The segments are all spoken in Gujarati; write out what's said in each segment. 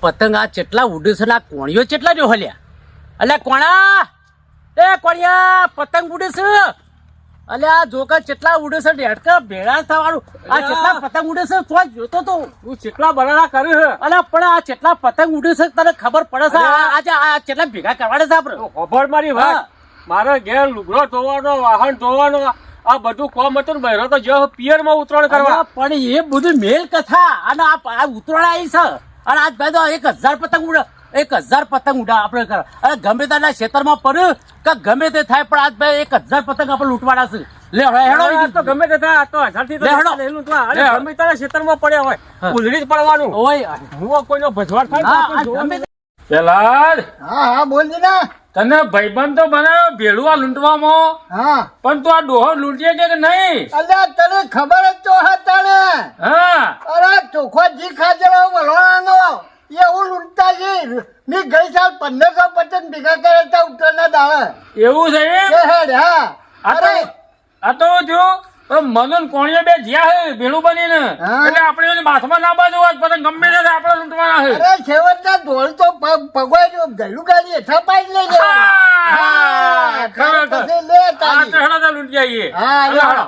પતંગ આ કેટલા ઉડે છે ને આ કોણીઓ કેટલા જો હલ્યા અલ્યા કોણા એ કોણિયા પતંગ ઉડે છે અલ્યા જોકા કેટલા ઉડે છે ડેડકા ભેળા થવાનું આ કેટલા પતંગ ઉડે છે તો જોતો તો તું કેટલા બનાના કર્યું છે અલ્યા પણ આ કેટલા પતંગ ઉડે છે તને ખબર પડે છે આજે આ કેટલા ભેગા કરવાડે છે આપણે ખબર મારી વાત મારે ઘેર લુગડો ધોવાનો વાહન ધોવાનો આ બધું કોમ હતું ને બહેરો તો જો પિયર માં ઉતરાણ કરવા પણ એ બધું મેલ કથા અને આ ઉતરાણ આવી છે અને આજ ભાઈ તો 1000 પતંગ ઉડે 1000 પતંગ ઉડા આપણે કરે અરે ગમે તેના ખેતરમાં પડ્યું કે ગમે તે થાય પણ આજ ભાઈ 1000 પતંગ આપણે લૂંટવાના છે લે હેડો તો ગમે તે થાય તો 1000 થી તો લેલું તો અરે ગમે તેના ખેતરમાં પડ્યા હોય ઉલડી જ પડવાનું ઓય હું કોઈનો ભજવાડ થાય તો આપણે ગમે પેલા હા બોલજી ને તને ભાઈબંધ તો બનાવ્યો ભેળું આ લૂંટવામાં હા પણ તું આ ડોહો લૂંટીએ છે કે નહીં અલ્યા તને ખબર જ તો હતા હા અરે ચોખ્ખો જી ખાજરો વલોણાનો એવું લૂંટતા છે મેં ગઈ સાલ 1500 પતંગ ભેગા કર્યા હતા ઉત્તરના દાડે એવું છે એમ? એ હેડ હા આ તો જો મનન કોણીએ બે જ્યાં હે ભેળું બનીને હા. એટલે આપણે એને માથમાં ના બાજુ હોય પતંગ ગમે તે આપણે લૂંટવાના છે અરે છેવટના ઢોળ તો પગવાય ગયું ગાડી હેઠા પાડી લઈ હા, ખરેખર. પછી લે આ તારી. તો હેડો તો લૂંટી આવીએ હા, હેડો, હેડો.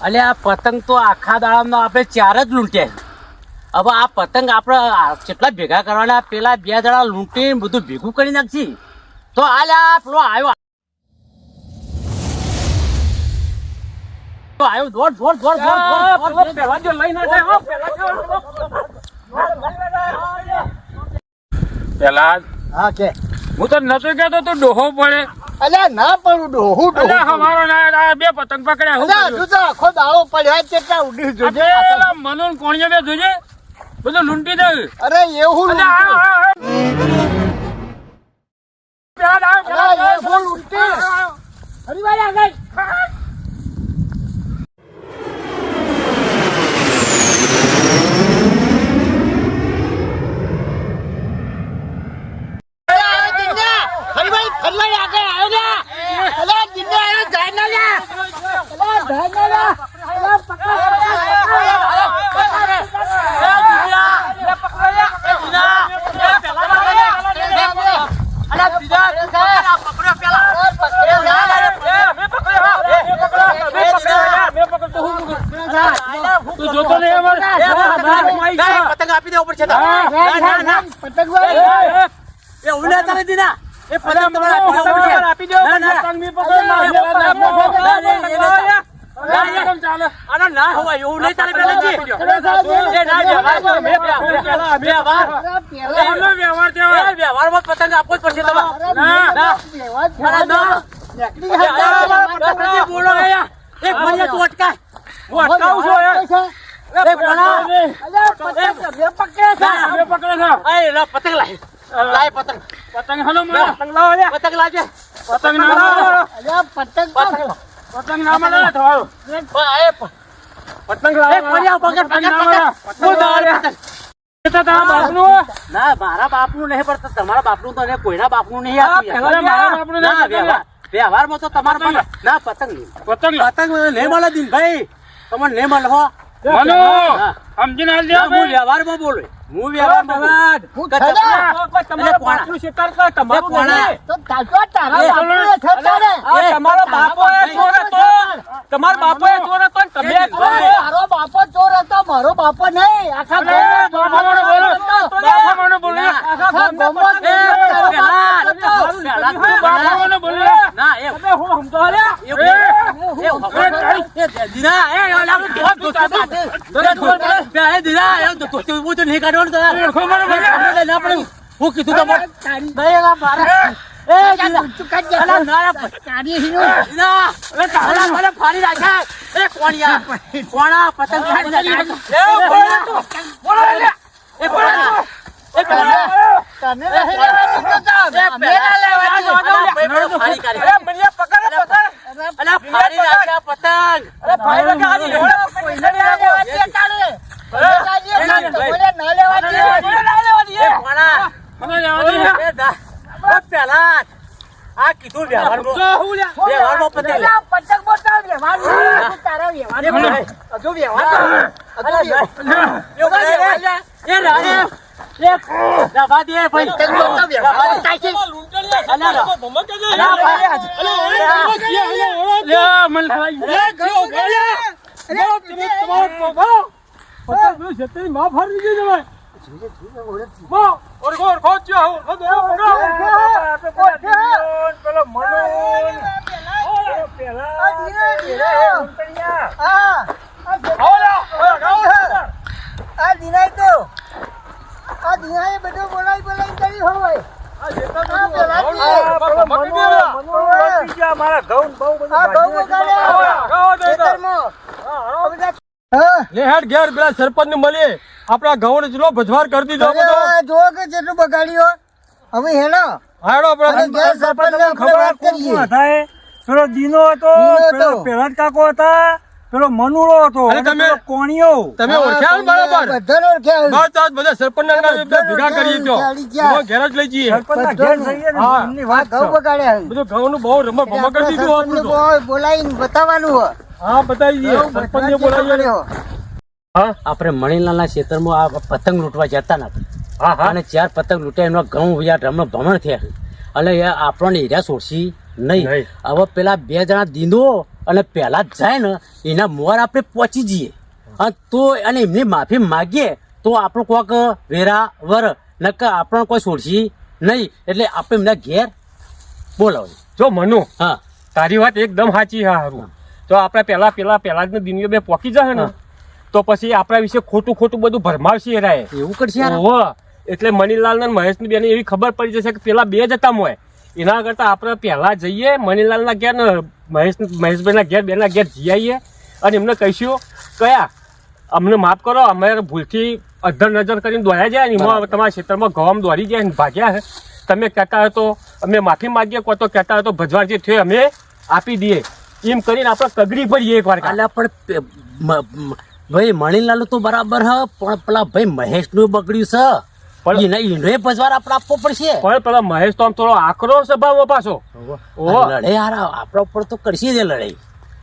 અલ્યા આ પતંગ તો આખા દાડામાં આપણે 4 જ લૂંટ્યા હવે આ પતંગ આપણે કેટલા ભેગા કરવાના પેલા 2 દાડા લૂંટી બધું ભેગું કરી નાખશી તો આલ્યા પેલો આવ્યો દોડ પેલા જો લઈ ના જાય પેલા હા કે હું તો નતો કહેતો તો ડોહો પડે અલ્યા ના પડું ડોહું અલ્યા હમારો ના આ બે પતંગ પકડ્યા હું અલ્યા કર્યું? હજુ તો આખો દાડો પડ્યા કેટલા ઉડી જોજે પેલા મનોન કોણીએ બે જોજે બધું લૂંટી દે અરે એવું લૂંટે તું જોતો નહીં અમારે પતંગ આપી દે ઉપર છે પતંગ એવું ના ચાલે દીના એ પતંગ તમારે આપી દે ઉપર છે. પતંગ બી પકડ ચાલે આના ના હોય એવું નહીં ચાલે પેલાજી. એ ના વ્યવહાર એનો વ્યવહાર તેવો. એ વ્યવહારમાં પતંગ આપવો જ પડશે તમારે. બોલો અહીંયા એક મને તું અટકાય હું અટકાવું છું યાર. એ કોના બે પકડે છે. એ લા પતંગ લાય લાય પતંગ પતંગ હાલો મને. પતંગ લાવજે પતંગ ના લાવો. પતંગ પતંગ ના મળે ને તમારું. પતંગ લાવો. પતંગ ના મળે. એ તો તારા બાપનું. ના મારા બાપનું નહીં પડતું તમારા બાપનું તો નહીં કોઈના બાપનું નહીં આપતું યાર. પેલા મારા બાપનું ના નહીં. વ્યવહારમાં તો તમારે પણ ના પતંગ નહીં. પતંગ પતંગ નહીં મળે દિનભાઈ તમને નહીં મળે હો મનો હા. સમજીને હાલ દે ના, હું ભાઈ. વ્યવહારમાં બોલું હું વ્યવહારમાં બોલું. કે તમારો બાપનું શિકાર કર તમારું કોણા? નહીં. તો તારા એ, બાપુએ થતા ને આ તમારો બાપો એ ચોર હતો તમારો બાપો એ ચોર હતો ને તમે એ, ચોર ભાઈ. છો. મારો બાપો ચોર હતો મારો બાપો નહીં આખા અરે, બાપાનો બોલો. બાપાનો બોલો. આખા ગામમાં એ, પેલા, બાપાનો બોલો. ના એ તમે હું સમજો લ્યા? હું કીધું તમારે ફાડી નાખ્યા એ કોણા પતંગ ફાડી નાખ્યા એ કોણા એ પેલા તને નહીં લેવાની તો જા. અમે ના લેવાની. અલા ફાડી નાખ્યા પતંગ અરે ભાઈ વગર આજે લેવડો કોઈને ના લેવાની અટાણે. કોઈને ના લેવાની. કોઈને ના લેવાની. એ કોણા મને જવા દે. એ દા પેલા આ કીધું વ્યવહારમાં વ્યવહારમાં પતંગ લે. પતંગ બોલતા વ્યવહાર તારા વ્યવહાર એ ભાઈ, હજુ વ્યવહાર આ દિનાય તો આ દિનાય બધું બોલાઈ બોલાઈ કરી હોય સરપંચ ને મળીએ આપડા ઘઉં ચલો ભજવાર કરી દીધો જો કે જેટલું બગાડ્યો હવે હેલો હાડો આપડે સરપંચ વાત કરીએ પેલો દીનો હતો પેલો પેલા કાકો હતા પેલો મનુડો હતો અને તમે કોણીઓ તમે ઓળખ્યા ને બરાબર બધાને ઓળખ્યા બસ આજ બધા સરપંચ ના ભેગા કરીએ તો ઘેર જ લઈ જઈએ સરપંચના ઘેર જઈએ ને હા. એમની વાત ઘઉં બગાડ્યા બધું ઘઉં નું બહુ રમત ભમા કરી દીધું આપણું તો. બોલાવીને બતાવવાનું હોય હા બતાવી દઈએ સરપંચ ને બોલાવીએ હા આપણે મણીલાલના ક્ષેત્રમાં આ પતંગ લૂંટવા જતા નથી હા હા અને 4 પતંગ લૂંટ્યા એમનો ઘઉં યાર રમણ ભમણ થયા એટલે એ આપણને હીરા છોડશી નહીં. નહીં. હવે પેલા 2 જણા દીનો અને પહેલા જ જાય ને એના મોર આપણે પહોંચી જઈએ અને તો અને એમની માફી માગીએ તો આપણું કોઈક વેરા વર નકર આપણને કોઈ છોડશી નહીં. એટલે આપણે એમના ઘેર બોલાવીએ. જો મનુ હા તારી વાત એકદમ સાચી હા હારું તો આપણે પેલા જ દિનીઓ બે પોકી જશે ને તો પછી આપણા વિશે ખોટું બધું ભરમાવશે રાય એવું કરશે યાર. ઓહો એટલે મણીલાલ ને મહેશ ની બેને એવી ખબર પડી જશે કે પેલા 2 જતા હોય એના કરતા આપણે પહેલા જઈએ મણીલાલ ના ઘેર ને મહેશભાઈ ના ઘેર બેના ઘેર જઈ આવીએ અને એમને કહીશું કયા અમને માફ કરો અમે ભૂલથી અધર નજર કરીને દોડ્યા જાય ને એમાં તમારા ક્ષેત્રમાં ગવામ દોડી જાય ને ભાગ્યા છે તમે કહેતા હોય તો અમે માફી માગીએ કોઈ તો કહેતા હોય તો ભજવાર જે થયો અમે આપી દઈએ એમ કરીને આપણે કગડી ભરીએ એકવાર અલ્યા પણ ભાઈ મણીલાલ તો બરાબર હ પણ પેલા ભાઈ મહેશ નું બગડ્યું છે પણ એને પજવાર આપણે આપવો પડશે. પણ પેલા મહેશ તો આમ થોડો આકરો સ્વભાવ પાછો ઓહો લડાઈ હાર આપણા ઉપર તો કરશે જ એ લડાઈ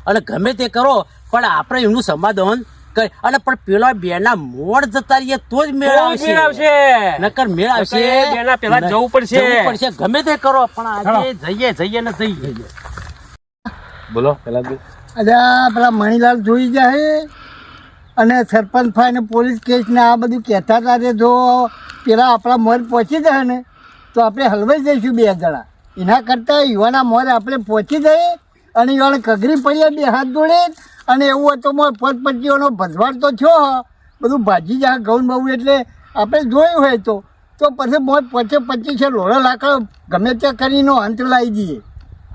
અને ગમે તે કરો પણ આપણે એમનું સમાધાન કરી અને પણ પેલા બેના મોડ જતા રહીએ તો જ મેળ આવશે નકર મેળ આવશે બેના પેલા જવું પડશે ગમે તે કરો પણ આજે જઈએ ને જઈએ. બોલો પેલા બે અલ્યા પેલા મણીલાલ જોઈ જાય અને સરપંચ ભાઈ ને પોલીસ કેસ ને આ બધું કહેતા હતા તે જો પેલા આપણા મોર પહોંચી જાય ને તો આપણે હલવાઈ જઈશું 2 જણા એના કરતાં યુવાના મોર આપણે પહોંચી જઈએ અને યુવાને કગરી પડીએ 2 હાથ જોડે અને એવું હોય તો મોર પચપચીઓનો ભજવાડ તો થયો બધું ભાજી જાય ઘઉં બહુ એટલે આપણે જોયું હોય તો પછી મોર 25 લોડો લાકડો ગમે ત્યાં કરીને અંત લાવી દઈએ.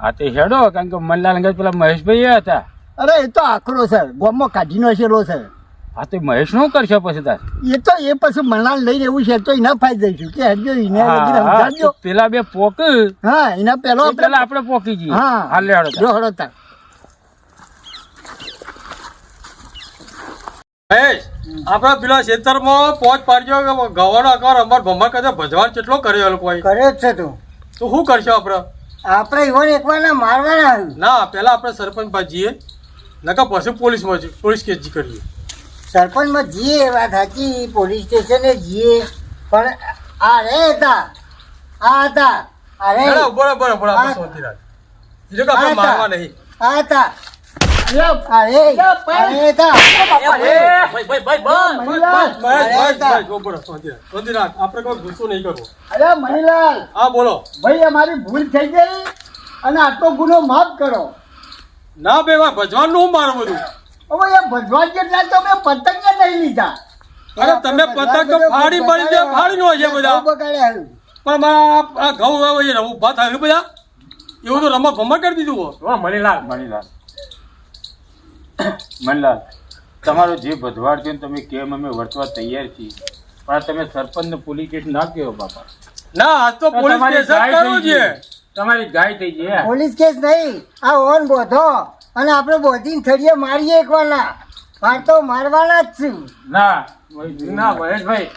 હા તે હેડો કારણ કે મનલાલ અંગત પેલા મહેશભાઈ હતા. અરે એ તો આકરો છે ગોમમાં કાઢીનો છેલો છે. હા તો મહેશ નું કરશે પછી તાર એ પછી મનાલ લઈને એવું છે તો એના ફાયદા દઈશું કે હજુ એને હા, તો પેલા 2 પોક હા એના પેલો પેલા આપણે પોકી જઈએ. હા હાલે હેડો તાર. જો હળો તાર આપડા પેલા ખેતરમાં પોચ પાડજો ગવાનો આકાર અમાર ભમા કદે ભજવાન કેટલો કર્યો લોકો કરે જ છે તું તો શું કરશો આપણે આપણે ઈવન એકવાના મારવાના ના પેલા આપણે સરપંચ પાસે જઈએ નકા પછી પોલીસ કેસ કરીએ સરપંચમાં જઈએ વાત સાચી પોલીસ સ્ટેશને જઈએ પણ આ રે હતા અરે બરાબર આપણે શાંતિ રાખ એટલે કે આપણે મારવા નહીં આ હતા અરે હતા શાંતિ રાખ આપણે કોઈ ગુસ્સો નહીં કરવો અરે મણીલાલ હા બોલો ભાઈ અમારી ભૂલ થઈ ગઈ અને આટલો ગુનો માફ કરો. ના બે ભજવાન નું મારું બધું હવે એ ભગવાન જેટલા તો મેં પતંગ નહીં લીધા. અરે તમે પતંગ તો ફાડી પડી દે ફાડી નો છે બધા બગાડ્યા પણ મારા આ ઘઉં આવે છે ઉભા થાય બધા એવું તો રમત ભમા કરી દીધું મણીલાલ તમારો જે ભજવાડ છે ને તમે કેમ અમે વર્તવા તૈયાર છીએ પણ તમે સરપંચ ને પોલીસ કેસ ના કહો બાપા. ના આજ તો પોલીસ કેસ કરવું છે તમારી ગાય થઈ ગઈ. પોલીસ કેસ નહીં આ ઓન બોધો અને આપણે બોધીને થળીએ મારીએ એકવાના માર તો મારવાના જ છું. ના મહેશભાઈ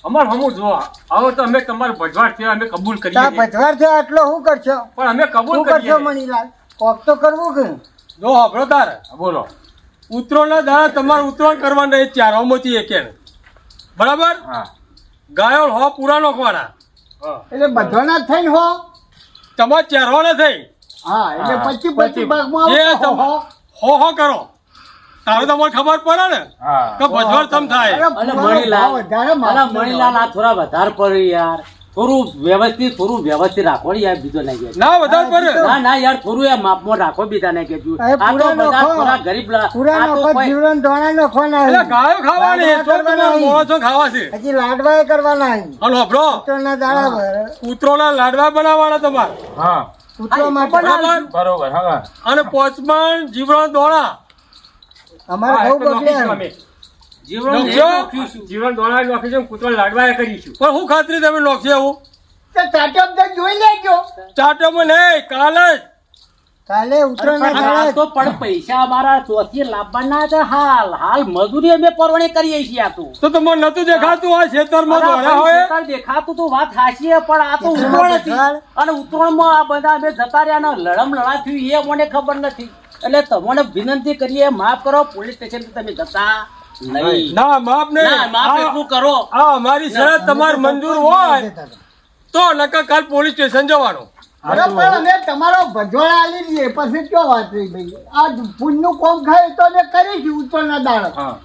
અમાર હમું જો હવે તો અમે તમારું ભજવાડ છે અમે કબૂલ કરીએ તા છીએ. ભજવાર છે આટલો શું કરશો પણ અમે કબૂલ શું કરીએ કરશો મણીલાલ કોક તો કરવું કે જો આપણો તાર બોલો ઉત્તરાયણના દાડા તમારે ઉત્તરાયણ કરવાના એ ચારોમાંથી એક એને. બરાબર હા ગાયો હો પૂરા નોખવાના એટલે બધાના જ થઈને હો તમારે ચારવાના થઈ હા એટલે હા, 25 ભાગમાં જે આવતો હો. હો કરો તારે તમારે ખબર પડે ને હા કે ભજવાર તમ થાય અરે અને પૂરો મણીલાલ ભાવ વધારે અને માપનો મણીલાલ આ થોડા વધારે પડે યાર થોડું વ્યવસ્થિત રાખો ને યાર બીજો નહીં યાર. ના વધારે પડે ના ના યાર થોડું યાર માપમાં રાખો બીજા ને કેજો અરે આ તો પૂરા બધા નખો. થોડા ગરીબ પૂરા આ તો નખો કોઈ- જીવન ધોણા નખવાના એટલે ગાયો ખાવાની એ તો લાડવા તમારે કરવાના મોણસો ખાવા છે હજી લાડવાય કરવાના હલો બ્રો ઉત્તરના દાડા ઉત્તરોના લાડવા બનાવવાના તમારે હા ઉત્તરો માટે બરાબર બરોબર હા અને પોચમાં જીવડો દોણા અમારે બહુ બગડ્યા જીવડો ને નખજો. નોખ્યું છું. જીવન દોણા નોખીશું કૂતરા લાડવા કરીશું પણ હું ખાતરી તમે નોખશે એવું તો ચાટપ તો જોઈ લેજો ચાટોમાં નહીં કાલે જ કાલે ઉત્તરના આ દાડા તો પણ પૈસા અમારા ચોથી લાવવાના છે હાલ મજૂરી અમે પરવણે કરીએ છીએ આ તો તમને નતું દેખાતું આ ખેતરમાં અરે દોડ્યા ભાઈ, હોય સરકાર દેખાતું તો વાત હાચી છે, પણ આ તો ખેતરમાં ઉત્તરાયણ હતી. બજાર. અને ઉત્તરાયણમાં આ બધા અમે જતા રહ્યા ને લડમ લડા થયું એ મને ખબર નથી એટલે તમને વિનંતી કરીએ માફ કરો પોલીસ સ્ટેશન તમે જતા નહીં ના માપ ના નહીં માફ એટલું કરો આ અમારી શરત તમારે મંજૂર હોય તો નકર કાલ પોલીસ સ્ટેશન જવાનું અરે પણ અમે તમારો ભજવાડા આલી દઈએ પછી ક્યાં વાત રહી ભાઈ આ પુણ્યનું કોમ ખાય તો અમે કરીશું ઉત્તરના દાડા હા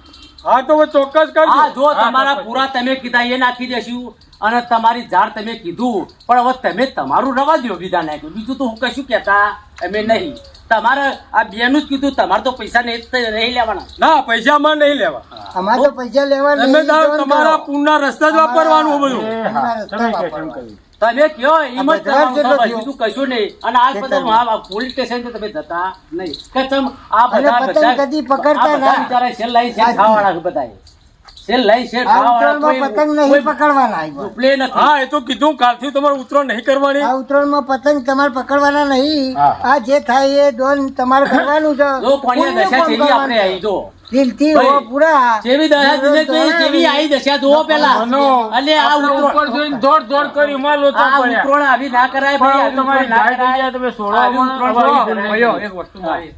હા તો હવે ચોક્કસ કરજો હા જો હા, તમારા ચોક્કસ. પૂરા તમે કીધા એ નાખી દેશું અને તમારી ઝાડ તમે કીધું પણ હવે તમે તમારું રવા દો બીજા નાખ્યું બીજું તો હું કશું કહેતા અમે નહીં તમારે આ બેનું જ કીધું તમારે તો પૈસા નહીં લેવાના ના પૈસા અમારે નહીં લેવા અમારે તો પૈસા લેવા તમે નહીં તાર જોવાનું તમારા તો. પૂરના રસ્તા જ વાપરવાનું બધું અમારા રસ્તા વાપરવાના. તમે કયો એમ જ બધા કરવાનું, જેટલો બસ, થયો. બીજું કશું નહીં અને આ બધા ખેતરમાં. પોલીસ સ્ટેશન તો તમે જતા નહીં કે તમ આ અને બધા પતંગ કદી પકડતા આ બધા ના. બિચારા શેર લઈ શેર સાચી. ખાવાવાળા છે બધાએ. શેર લઈ શેર આ ખાવાવાળા ઉત્તરાયણમાં પતંગ કોઈ- નહીં કોઈ પકડવાના આવ્યા. પ્લે નથી હા એ તો કીધું કાલથી તમારે ઉતરણ નહીં કરવાની આ ઉત્તરાયણમાં પતંગ તમારે પકડવાના નહીં હા. આ જે થાય એ દોન તમારે કરવાનું છે જો કોણીએ દશા પુણ્યનું જેવી કામ આપણે આવી જો દિલથી ભાઈ, હો પૂરા જેવી દશા દિને તો એ જેવી આવી દશા જુઓ પેલા એટલે આ ઉત્તરાયણ દોડ દોડ કરી માં લોચા આ પડ્યા ઉત્તરાયણ આવી ના કરાય ભાઈ આવી તમારી ઉત્તરાયણ ના ગાય કરાય. તમે આવી ઉત્તરાયણ જો, જોઈ ભાઈઓ, એક વસ્તુ મારી.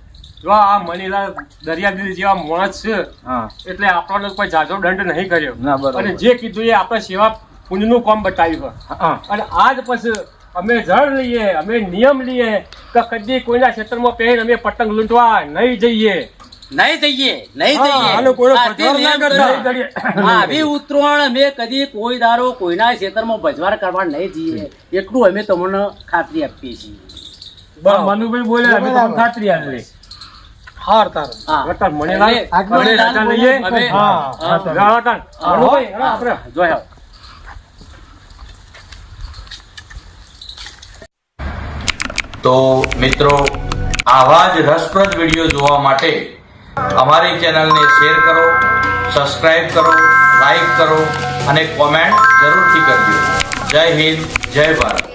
જો આ મનીલાલ દરિયાદીદી જેવા માણસ છે હા એટલે આપણને કોઈ જાજો દંડ નહીં કર્યો ના, બરોબર. અને જે કીધું એ આપણે સેવા પુણ્યનું કામ બતાવ્યું હા અને આજ પછી અમે જળ લઈએ અમે નિયમ લઈએ કે કદી કોઈના ક્ષેત્રમાં પહેરીને અમે પતંગ લૂંટવા નહીં જઈએ નહીં જઈએ નહીં હા, જઈએ આનો કોઈનો આ તે ભજવાર ના નિયમ કરતા. કર્યો. નહીં કરીએ. હા, આવી ઉત્તરાયણ અમે કદી કોઈ દારો કોઈના ખેતરમાં ભજવાર કરવા નહીં જઈએ એટલું અમે તમને ખાતરી આપીએ છીએ બરાબર. મનુભાઈ બોલે અમે તમને ખાતરી આલી હાર તારો હા. વટાણ મણીલાલ એટલે આટલું આપણે મણીલાલ રજા લઈએ અમે- હા હા. હા, વટાણ. હા. મનુભાઈ, હેલો, આપણે જોયો તો મિત્રો આવા જ રસપ્રદ વિડીયો જોવા માટે અમારી ચેનલને શેર કરો, સબસ્ક્રાઇબ કરો, લાઈક કરો અને કોમેન્ટ જરૂરથી કરજો. જય હિન્દ, જય ભારત.